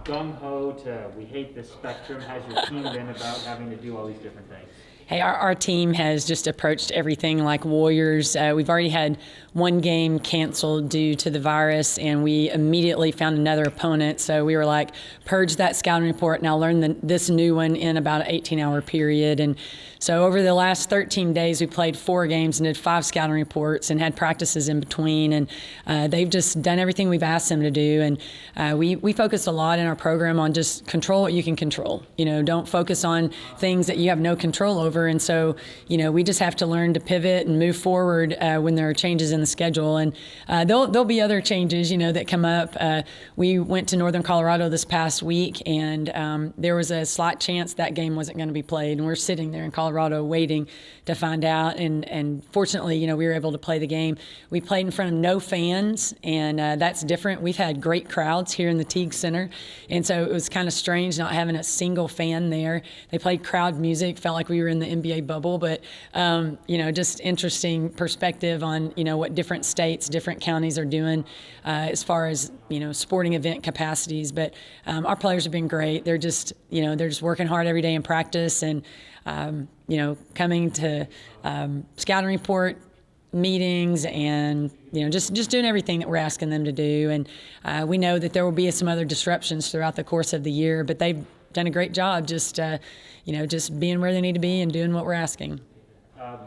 gung-ho to we hate this spectrum has your team been about having to do all these different things? Hey, our team has just approached everything like warriors. We've already had one game canceled due to the virus, and we immediately found another opponent. So we were like, purge that scouting report, and I'll learn this new one in about an 18-hour period. And so over the last 13 days, we played 4 games and did 5 scouting reports and had practices in between. And they've just done everything we've asked them to do. And we focus a lot in our program on just control what you can control. Don't focus on things that you have no control over. And so, we just have to learn to pivot and move forward when there are changes in the schedule. And there'll be other changes, that come up. We went to Northern Colorado this past week, and there was a slight chance that game wasn't going to be played. And we're sitting there in Colorado waiting to find out. And fortunately, we were able to play the game. We played in front of no fans, and that's different. We've had great crowds here in the Teague Center. And so it was kind of strange not having a single fan there. They played crowd music, felt like we were in the NBA bubble, but just interesting perspective on what different states, different counties are doing as far as sporting event capacities. But our players have been great. They're just working hard every day in practice, and coming to scouting report meetings, and just doing everything that we're asking them to do. And we know that there will be some other disruptions throughout the course of the year, but they've done a great job just being where they need to be and doing what we're asking.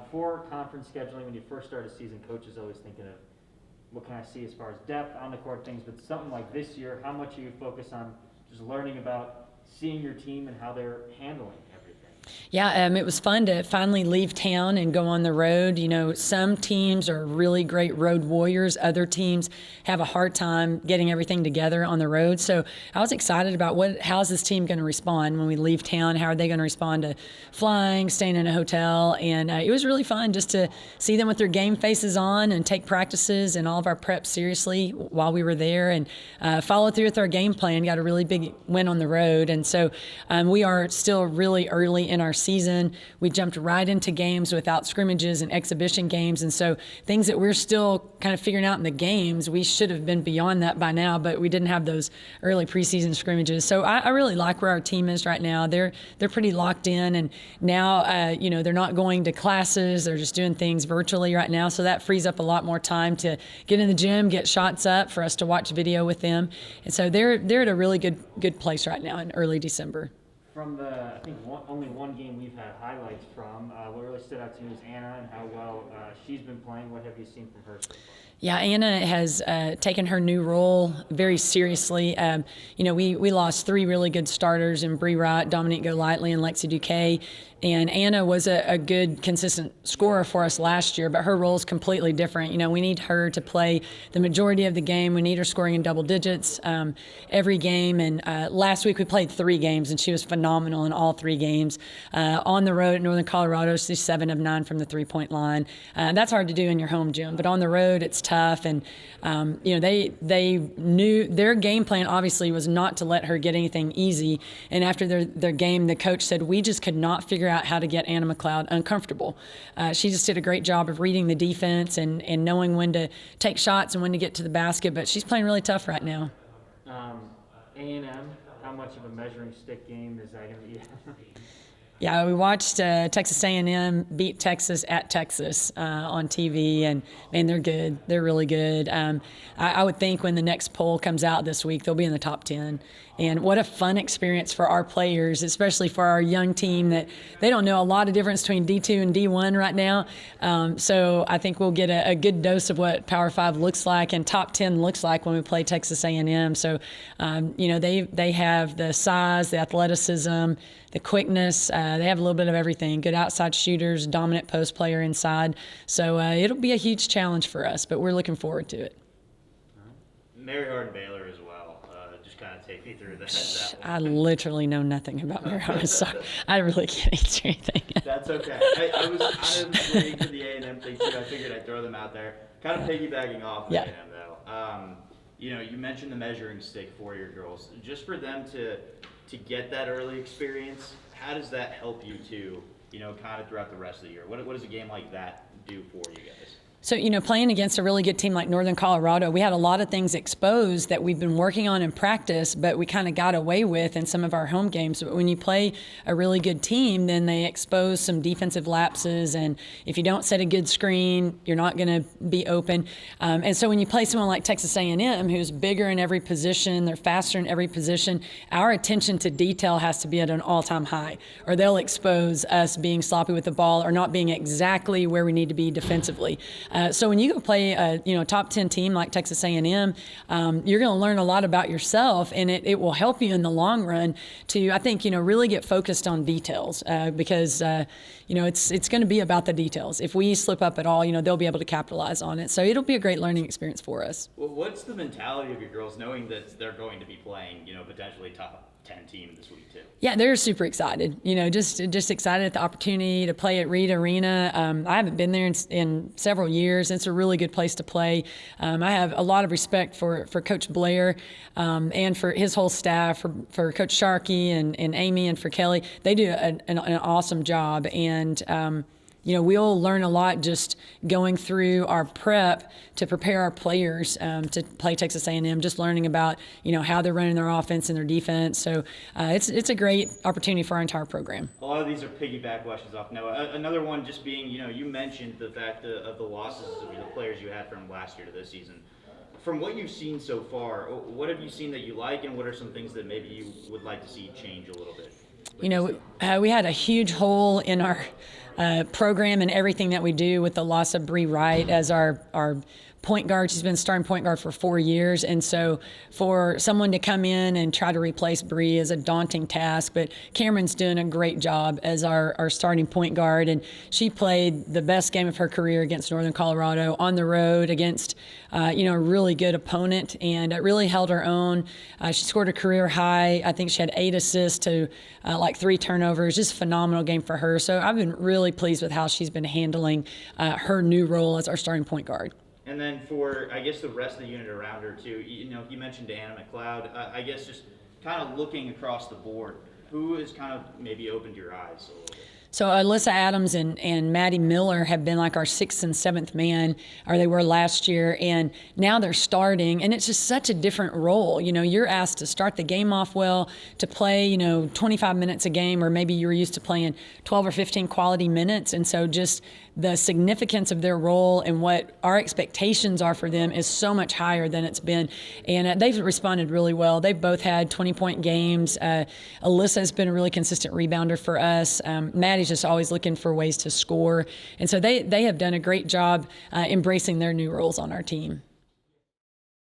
Before conference scheduling, when you first start a season, coach is always thinking of what can I see as far as depth on the court things, but something like this year, how much are you focused on just learning about seeing your team and how they're handling everything? Yeah, it was fun to finally leave town and go on the road. Some teams are really great road warriors. Other teams have a hard time getting everything together on the road. So I was excited about how's this team going to respond when we leave town? How are they going to respond to flying, staying in a hotel? And it was really fun just to see them with their game faces on and take practices and all of our prep seriously while we were there, and follow through with our game plan. Got a really big win on the road. And so we are still really early in our season. We jumped right into games without scrimmages and exhibition games, and so things that we're still kind of figuring out in the games, we should have been beyond that by now, but we didn't have those early preseason scrimmages. So I really like where our team is right now. They're pretty locked in, and now they're not going to classes. They're just doing things virtually right now, so that frees up a lot more time to get in the gym, get shots up for us to watch video with them. And so they're at a really good place right now in early December. From I think only one game we've had highlights from, what really stood out to me is Anna and how well she's been playing. What have you seen from her so far? Yeah, Anna has taken her new role very seriously. We lost 3 really good starters in Bree Wright, Dominique Golightly, and Lexi Duque. And Anna was a good, consistent scorer for us last year, but her role is completely different. We need her to play the majority of the game. We need her scoring in double digits every game. And last week we played 3 games, and she was phenomenal in all 3 games. On the road at Northern Colorado, she's 7 of 9 from the three-point line. That's hard to do in your home gym, but on the road it's tough. And they knew their game plan obviously was not to let her get anything easy. And after their game, the coach said, we just could not figure out how to get Anna McLeod uncomfortable. She just did a great job of reading the defense and knowing when to take shots and when to get to the basket, but she's playing really tough right now. A&M, how much of a measuring stick game is that going to be? Yeah, we watched Texas A&M beat Texas at Texas on TV, and man, they're good. They're really good. I would think when the next poll comes out this week, they'll be in the top 10. And what a fun experience for our players, especially for our young team that they don't know a lot of difference between D2 and D1 right now. So I think we'll get a good dose of what Power 5 looks like and top 10 looks like when we play Texas A&M. So, they have the size, the athleticism, the quickness. They have a little bit of everything. Good outside shooters, dominant post player inside. So it'll be a huge challenge for us, but we're looking forward to it. Mary Hardin Baylor as well. Just kind of take me through that one. I literally know nothing about Mary Hardin. Sorry, I really can't answer anything. That's okay. I was kind of waiting for the A&M thing too. I figured I'd throw them out there. Kind of piggybacking off of A&M though. You mentioned the measuring stick for your girls. Just for them to get that early experience, how does that help you too? Kind of throughout the rest of the year. What does a game like that do for you guys? So, playing against a really good team like Northern Colorado, we had a lot of things exposed that we've been working on in practice, but we kind of got away with in some of our home games. But when you play a really good team, then they expose some defensive lapses. And if you don't set a good screen, you're not going to be open. And so when you play someone like Texas A&M, who's bigger in every position, they're faster in every position, our attention to detail has to be at an all-time high, or they'll expose us being sloppy with the ball or not being exactly where we need to be defensively. So when you go play a top 10 team like Texas A&M, you're going to learn a lot about yourself, and it will help you in the long run to, I think, really get focused on details because it's going to be about the details. If we slip up at all, they'll be able to capitalize on it. So it'll be a great learning experience for us. Well, what's the mentality of your girls knowing that they're going to be playing, potentially top 10 team this week too? Yeah, they're super excited. Just excited at the opportunity to play at Reed Arena. I haven't been there in several years. It's a really good place to play. I have a lot of respect for Coach Blair and for his whole staff, for Coach Sharkey and Amy and for Kelly. They do an awesome job, and we'll learn a lot just going through our prep to prepare our players to play Texas A&M, just learning about, how they're running their offense and their defense. So it's a great opportunity for our entire program. A lot of these are piggyback questions off Noah. Another one just being, you mentioned the fact of the losses of the players you had from last year to this season. From what you've seen so far, what have you seen that you like, and what are some things that maybe you would like to see change a little bit? We had a huge hole in our program and everything that we do with the loss of Bree Wright as our point guard. She's been starting point guard for 4 years. And so for someone to come in and try to replace Bree is a daunting task. But Cameron's doing a great job as our starting point guard. And she played the best game of her career against Northern Colorado on the road against, a really good opponent, and really held her own. She scored a career high. I think she had 8 assists to 3 turnovers. Just phenomenal game for her. So I've been really pleased with how she's been handling her new role as our starting point guard. And then for, I guess, the rest of the unit around her, too, you mentioned Anna McLeod. I guess just kind of looking across the board, who has kind of maybe opened your eyes a little bit? So Alyssa Adams and Maddie Miller have been like our 6th and 7th man, or they were last year, and now they're starting, and it's just such a different role. You're asked to start the game off well, to play, 25 minutes a game, or maybe you were used to playing 12 or 15 quality minutes, and so just the significance of their role and what our expectations are for them is so much higher than it's been. And they've responded really well. They've both had 20-point games. Alyssa has been a really consistent rebounder for us. Maddie's just always looking for ways to score. And so they have done a great job embracing their new roles on our team.